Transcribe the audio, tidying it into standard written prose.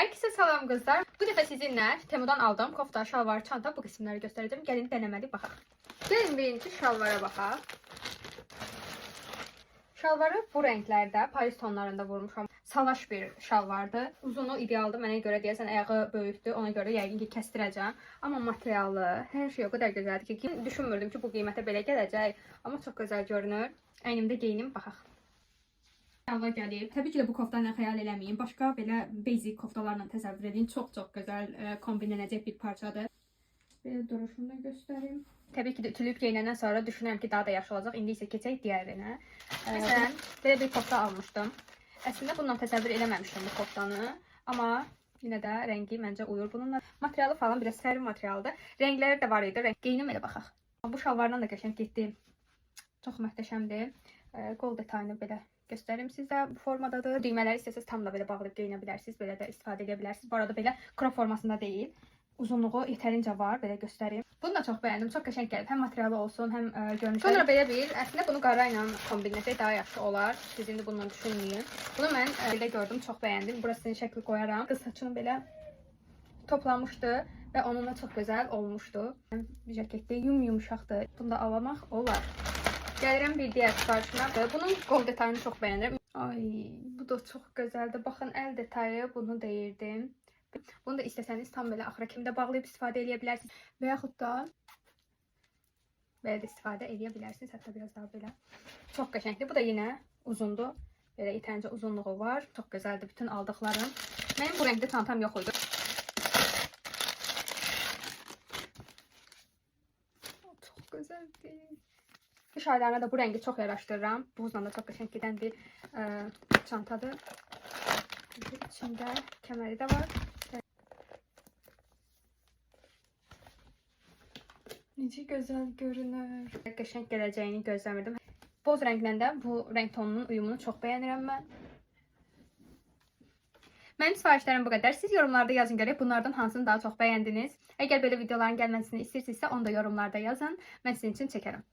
Herkese salam kızlar. Bu defa sizinle Temu'dan aldığım kofta, şalvar, çanta bu kısımları göstereceğim. Gelin denemeli bakalım. Gelin birinci şalvara bakalım. Şalvarı bu renklerde, Paris tonlarında vurmuşam. Salaş bir şalvardı. Uzunu idealdı. Mənə görə deyəsən ayağı böyükdü. Ona görə yəqin ki kəstirəcəm. Amma materialı, hər şey o qədər gözəldir ki, düşünmürdüm ki bu qiymətə belə gələcək. Amma çox gözəl görünür. Əynimdə geyinim baxaq. Şalvar gəlib. Təbii ki də bu kofta ilə xəyal eləməyin. Başqa belə basic koftalarla təsəvvür edin. Çox gözəl kombinlənəcək bir parçadır. Belə duruşunu da göstəreyim. Təbii ki də ütülüyüb geyinəndən sonra düşünürəm ki daha da yaxşı olacaq. İndi isə keçək digərinə. Məsələn, belə bir kofta almışdım. Əslində bununla təsəvvür eləməmişdim bu koftanı. Amma yenə də rəngi məncə uyur bununla. Materialı falan biraz sərin materialdır. Rəngləri də var idi. Geyinim elə baxaq. Bu şalvarla da qəşəng getdi. Çox möhtəşəmdir. Qol detayını belə göstərim sizə. Bu formadadır. Düymələri istəsəz tam da belə bağlayıb geyinə bilərsiniz. Belə də istifadə edə bilərsiniz. Bu arada belə crop formasında deyil. Uzunluğu yetərincə var. Belə göstəreyim. Bunu da çox bəyəndim. Çox qəşəng gəlib. Həm materialı olsun, həm görünüşü. Sonra belə bir, əslində bunu qara ilə kombinləsək daha yaxşı olar. Siz indi bununla düşünməyin. Bunu mən belə gördüm, çox bəyəndim. Burasını şəkli qoyaram. Qız saçını belə toplamışdı və onunla çox gözəl olmuşdu. Jaketdə yumuşaqdır. Bunu da alamaq olar. Gəlirəm bir digər sifarişimə. Bunun qol detayını çox bəyənirəm. Ay, bu da çox gözəldir. Baxın, əl detayı bunu deyirdim. Bunu da istəsəniz tam belə axıra kimi də bağlayıb istifadə edə bilərsiniz. Və yaxud da belə də istifadə edə bilərsiniz. Hətta biraz daha belə. Çox qəşəngdir. Bu da yenə uzundur. Belə yetərincə uzunluğu var. Çox gözəldir bütün aldıqlarım. Mənim bu rəngdə çantam yox idi. Çox gözəldir. Qış aylarına da bu rəngi çox yaraşdırıram. Buzla da çox qəşəng gedən bir çantadır. İçində kəməri də var. Necə gözəl görünür. Qəşəng gələcəyini gözləmirdim. Boz rənglə də bu rəng tonunun uyumunu çox bəyənirəm mən. Mənim sifarişlərim bu qədər. Siz yorumlarda yazın görək bunlardan hansını daha çox bəyəndiniz. Əgər belə videoların gəlməsini istəyirsinizsə onu da yorumlarda yazın. Mən sizin üçün çəkərəm.